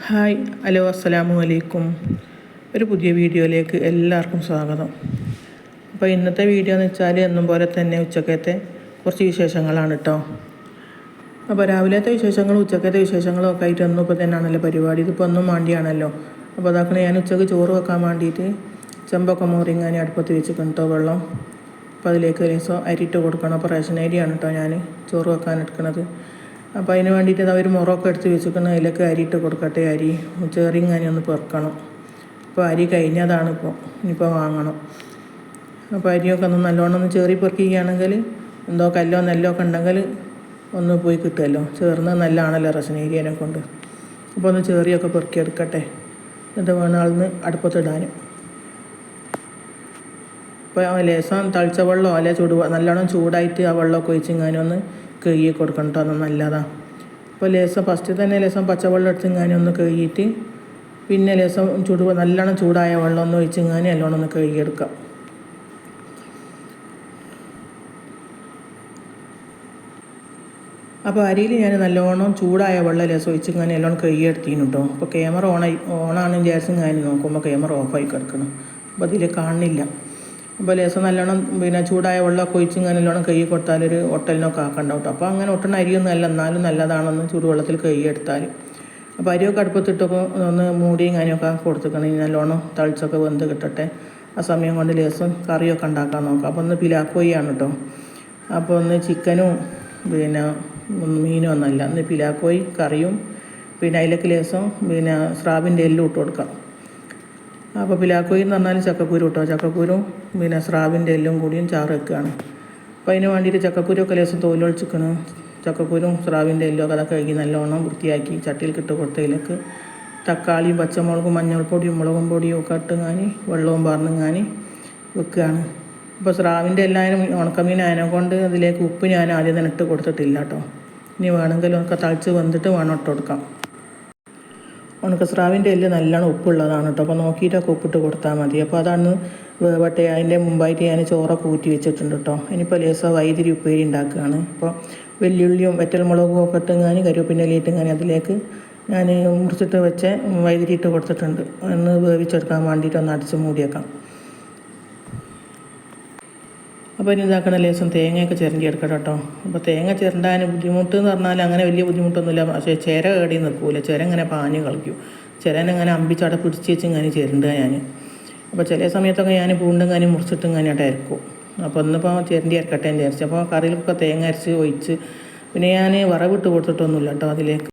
Hi hello അസ്സലാമു അലൈക്കും. ഒരു പുതിയ വീഡിയോയിലേക്ക് എല്ലാവർക്കും സ്വാഗതം. അപ്പോൾ ഇന്നത്തെ വീഡിയോ എന്ന് വെച്ചാൽ എന്നും പോലെ തന്നെ ഉച്ചക്കത്തെ കുറച്ച് വിശേഷങ്ങളാണ് കേട്ടോ. അപ്പോൾ രാവിലത്തെ വിശേഷങ്ങളും ഉച്ചക്കത്തെ വിശേഷങ്ങളും ഒക്കെ ആയിട്ട് ഒന്നും ഇപ്പോൾ തന്നെയാണല്ലോ പരിപാടി. ഇതിപ്പോൾ ഒന്നും വേണ്ടിയാണല്ലോ. അപ്പോൾ അതാക്കണ ഞാൻ ഉച്ചക്ക് ചോറ് വെക്കാൻ വേണ്ടിയിട്ട് ചെമ്പൊക്കെ മോറിങ്ങാൻ അടുപ്പത്ത് വെച്ചിട്ടുണ്ട് കേട്ടോ വെള്ളം. അപ്പോൾ അതിലേക്ക് ലേശം അരിയിട്ട് കൊടുക്കണം. അപ്പോൾ റേഷൻ അരിയാണ് കേട്ടോ ഞാൻ ചോറ് വെക്കാൻ എടുക്കുന്നത്. അപ്പോൾ അതിന് വേണ്ടിയിട്ട് അവർ മുറമൊക്കെ എടുത്ത് വെച്ചിരിക്കണം. അതിലേക്ക് അരിയിട്ട് കൊടുക്കട്ടെ. അരി ചേറിങ്ങാനി ഒന്ന് പെറുക്കണം. അപ്പോൾ അരി കഴിഞ്ഞതാണ് ഇനിയിപ്പോൾ വാങ്ങണം. അപ്പോൾ അരിയൊക്കെ ഒന്ന് നല്ലോണം ഒന്ന് ചേറി പെറുക്കുകയാണെങ്കിൽ എന്തോ കല്ലോ നെല്ലോ ഒക്കെ ഉണ്ടെങ്കിൽ ഒന്ന് പോയി കിട്ടുമല്ലോ. ചേർന്ന് നല്ലതാണല്ലോ റേഷൻ അരിയെ കൊണ്ട്. അപ്പോൾ ഒന്ന് ചേറിയൊക്കെ പെറുക്കിയെടുക്കട്ടെ. എന്നിട്ട് വേണം ആളിന്ന് അടുപ്പത്തിടാനും. അപ്പോൾ ലേശം തളിച്ച വെള്ളമോ അല്ലെ നല്ലോണം ചൂടായിട്ട് ആ വെള്ളമൊക്കെ ഒഴിച്ചിങ്ങാനും ഒന്ന് കഴുകി കൊടുക്കണം കേട്ടോ. അത് നല്ലതാണ്. അപ്പോൾ ഫസ്റ്റ് തന്നെ പച്ചവെള്ളം എടുത്തിങ്ങാനും ഒന്ന് കഴുകിയിട്ട് പിന്നെ നല്ലോണം ചൂടായ വെള്ളം ഒന്ന് ഒഴിച്ചിങ്ങാനും നല്ലോണം ഒന്ന് കഴുകിയെടുക്കാം. അപ്പോൾ അരിയിൽ ഞാൻ നല്ലോണം ചൂടായ വെള്ളം ഒഴിച്ചിങ്ങാനും നല്ലോണം കഴുകിയെടുത്തിരുന്നു കേട്ടോ. അപ്പോൾ ക്യാമറ ഓണാണെന്ന് വിചാരിച്ചിങ്ങാനും നോക്കുമ്പോൾ ക്യാമറ ഓഫായി കിടക്കണം. അപ്പോൾ അതിൽ കാണുന്നില്ല. അപ്പോൾ നല്ലോണം ചൂടായ വെള്ളമൊക്കെ ഒഴിച്ചിങ്ങനെ നല്ലോണം കഴുകി കൊടുത്താലൊരു ഒട്ടലിനൊക്കെ ആക്കണ്ടാവും കേട്ടോ. അപ്പോൾ അങ്ങനെ ഒട്ടണ അരിയൊന്നും അല്ല, എന്നാലും നല്ലതാണെന്ന് ചൂടുവെള്ളത്തിൽ കഴുകിയെടുത്താൽ. അപ്പോൾ അരിയൊക്കെ അടുപ്പത്തിട്ടൊക്കെ ഒന്ന് മൂടിയും കാര്യമൊക്കെ കൊടുത്തിക്കണം. നല്ലോണം തളിച്ചൊക്കെ വെന്ത് കിട്ടട്ടെ. ആ സമയം കൊണ്ട് കറിയൊക്കെ ഉണ്ടാക്കാൻ നോക്കാം. അപ്പോൾ ഒന്ന് പിലാക്കോയിയാണ് കേട്ടോ. അപ്പോൾ ഒന്ന് ചിക്കനും മീനും ഒന്നല്ല, ഒന്ന് പിലാക്കോയി കറിയും അതിലേക്ക് സ്രാവിൻ്റെ എല്ലും ഇട്ട് കൊടുക്കാം. അപ്പോൾ പിലാക്കോയി എന്ന് പറഞ്ഞാൽ ചക്കക്കുരു കേട്ടോ. ചക്കക്കുരും സ്രാവിൻ്റെ എല്ലും കൂടിയും ചാറ് വെക്കുകയാണ്. അപ്പോൾ അതിന് വേണ്ടിയിട്ട് ചക്കക്കുരുമൊക്കെ തോലൊളിച്ചിക്കണം. ചക്കക്കുരും സ്രാവിൻ്റെ എല്ലും ഒക്കെ അതൊക്കെ കഴുകി നല്ലോണം വൃത്തിയാക്കി ചട്ടിയിൽ ഇട്ട് കൊടുത്തതിലേക്ക് തക്കാളിയും പച്ചമുളകും മഞ്ഞൾപ്പൊടിയും മുളകും പൊടിയും ഒക്കെ ഇട്ടുങ്ങാനി വെള്ളവും പറഞ്ഞങ്ങാനി വെക്കുകയാണ്. അപ്പോൾ സ്രാവിൻ്റെ എല്ലാവരും ഉണക്കമീനായതിനെ കൊണ്ട് അതിലേക്ക് ഉപ്പ് ഞാൻ ആദ്യം തന്നെ ഇട്ട് കൊടുത്തിട്ടില്ല കേട്ടോ. ഇനി വേണമെങ്കിലും ഒക്കെ തളിച്ച് വന്നിട്ട് വേണം ഇട്ട് കൊടുക്കാം. ഉണക്കസ്രാവിൻ്റെ എല്ല് നല്ലോണം ഉപ്പുള്ളതാണ് കേട്ടോ. അപ്പോൾ നോക്കിയിട്ടൊക്കെ ഉപ്പിട്ട് കൊടുത്താൽ മതി. അപ്പോൾ അതാണ് വേവട്ടെ. അതിൻ്റെ മുമ്പായിട്ട് ഞാൻ ചോറൊക്കെ ഊറ്റി വെച്ചിട്ടുണ്ട് കേട്ടോ. ഇനിയിപ്പോൾ വൈതിരി ഉപ്പേരി ഉണ്ടാക്കുകയാണ്. അപ്പോൾ വെല്ലുള്ളിയും വെറ്റൽമുളകും ഒക്കെ ഇട്ടുങ്ങാനി കരുവേപ്പിൻ്റെ ഇല ഇട്ടുങ്ങാനി അതിലേക്ക് ഞാൻ മുറിച്ചിട്ട് വെച്ച് വൈതിരി ഇട്ട് കൊടുത്തിട്ടുണ്ട്. ഒന്ന് വേവിച്ചെടുക്കാൻ വേണ്ടിയിട്ട് ഒന്ന് അടിച്ച് മൂടിയേക്കാം. അപ്പോൾ ഇനി ഇതാക്കണ തേങ്ങയൊക്കെ ചിരണ്ടി എടുക്കണം കേട്ടോ. അപ്പോൾ തേങ്ങ ചിരണ്ടാൻ ബുദ്ധിമുട്ട് എന്ന് പറഞ്ഞാൽ അങ്ങനെ വലിയ ബുദ്ധിമുട്ടൊന്നുമില്ല. പക്ഷേ ചിര കേടി നിൽക്കൂല. ചിര ഇങ്ങനെ പാഞ്ഞ് കളിക്കും. ചിരനെങ്ങനെ അമ്പിച്ചട പിടിച്ച് വെച്ച് ഇങ്ങനെ ചിരണ്ടുക ഞാൻ. അപ്പോൾ ചില സമയത്തൊക്കെ ഞാൻ പൂണ്ടും മുറിച്ചിട്ടും അരക്കും. അപ്പോൾ ഒന്നിപ്പോൾ ചിരണ്ടി അരക്കട്ടെ എന്ന് വിചാരിച്ചു. അപ്പോൾ കറിയിലൊക്കെ തേങ്ങ അരച്ച് ഒഴിച്ച് പിന്നെ ഞാൻ വറവിട്ട് കൊടുത്തിട്ടൊന്നുമില്ല കേട്ടോ അതിലേക്ക്.